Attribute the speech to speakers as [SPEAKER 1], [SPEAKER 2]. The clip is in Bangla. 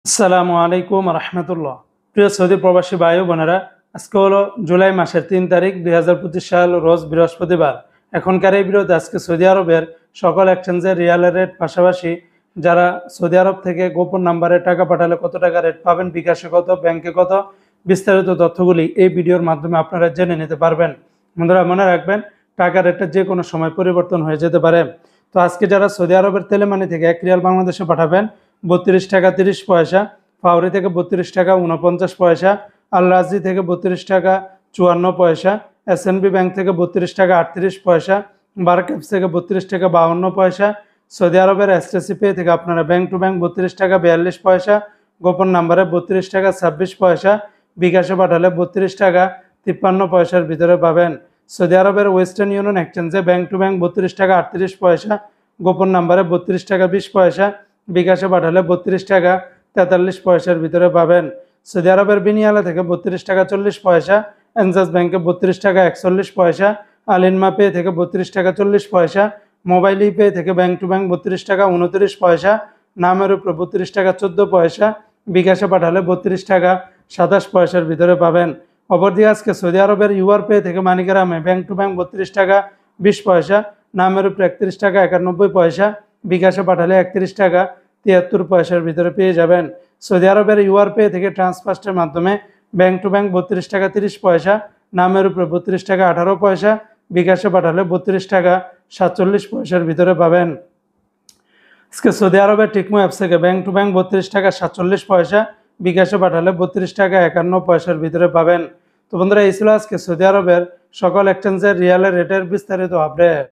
[SPEAKER 1] আসসালামু আলাইকুম রহমতুল্লাহ। প্রিয় সৌদি প্রবাসী ভাই ও বোনেরা, আজকে হলো জুলাই মাসের ৩ তারিখ ২০২৫ সাল, রোজ বৃহস্পতিবার। এখনকার এই ভিডিওতে আজকে সৌদি আরবের সকল এক্সচেঞ্জের রিয়ালের রেট, পাশাপাশি যারা সৌদি আরব থেকে গোপন নাম্বারে টাকা পাঠালে কত টাকা রেট পাবেন, বিকাশে কত, ব্যাংকে কত, বিস্তারিত তথ্যগুলি এই ভিডিওর মাধ্যমে আপনারা জেনে নিতে পারবেন। বন্ধুরা মনে রাখবেন, টাকা রেটটা যে কোনো সময় পরিবর্তন হয়ে যেতে পারে। তো আজকে যারা সৌদি আরবের তেলেমানি থেকে ১ রিয়াল বাংলাদেশে পাঠাবেন ৩২ টাকা ৩০ পয়সা, ফাউরি থেকে ৩২ টাকা ৪৯ পয়সা, আল রাজি থেকে ৩২ টাকা ৫৪ পয়সা, এসএনবি ব্যাংক থেকে ৩২ টাকা ৩৮ পয়সা, বারক্যাপস থেকে ৩২ টাকা ৫২ পয়সা, সৌদি আরবের এসটিসি পে থেকে আপনারা ব্যাংক টু ব্যাংক ৩২ টাকা ৪২ পয়সা, গোপন নাম্বারে ৩২ টাকা ২৬ পয়সা, বিকাশে পাঠালে ৩২ টাকা ৫৩ পয়সার ভিতরে পাবেন। সৌদি আরবের ওয়েস্টার্ন ইউনিয়ন এক্সচেঞ্জে ব্যাংক টু ব্যাংক ৩২ টাকা ৩৮ পয়সা, গোপন নাম্বারে ৩২ টাকা ২০ পয়সা, বিকাশে পাঠালে ৩২ টাকা ৪৩ পয়সার ভিতরে পাবেন। সৌদি আরবের বিনিয়ালা থেকে ৩২ টাকা ৪০ পয়সা, এনজাস ব্যাংকে ৩২ টাকা ৪১ পয়সা, আলিনমা পে থেকে ৩২ টাকা ৪০ পয়সা, মোবাইল পে থেকে ব্যাংক টু ব্যাংক ৩২ টাকা 29 পয়সা, নামের উপরে ৩২ টাকা 14 পয়সা, বিকাশে পাঠালে ৩২ টাকা ২৭ পয়সার ভিতরে পাবেন। অপরদিকে আজকে সৌদি আরবের ইউআর পে থেকে মানিগ্রামে ব্যাংক টু ব্যাংক ৩২ টাকা 20 পয়সা, নামের উপরে ৩১ টাকা ৯১ পয়সা, বিকাশে পাঠালে ৩১ টাকা ৭৩ পয়সার ভিতরে পেয়ে যাবেন। সৌদি আরবের ইউআর পে থেকে ট্রান্সফার্স্টের মাধ্যমে ব্যাংক টু ব্যাংক ৩২ টাকা 30 পয়সা, নামের উপরে ৩২ টাকা 18 পয়সা, বিকাশে পাঠালে ৩২ টাকা 47 পয়সার ভিতরে পাবেন। আজকে সৌদি আরবের টিকমো অ্যাপস থেকে ব্যাংক টু ব্যাংক ৩২ টাকা 47 পয়সা, বিকাশে পাঠালে ৩২ টাকা 51 পয়সার ভিতরে পাবেন। তো বন্ধুরা, এই ছিল আজকে সৌদি আরবের সকল এক্সচেঞ্জের রিয়ালের রেটের বিস্তারিত আপডেট।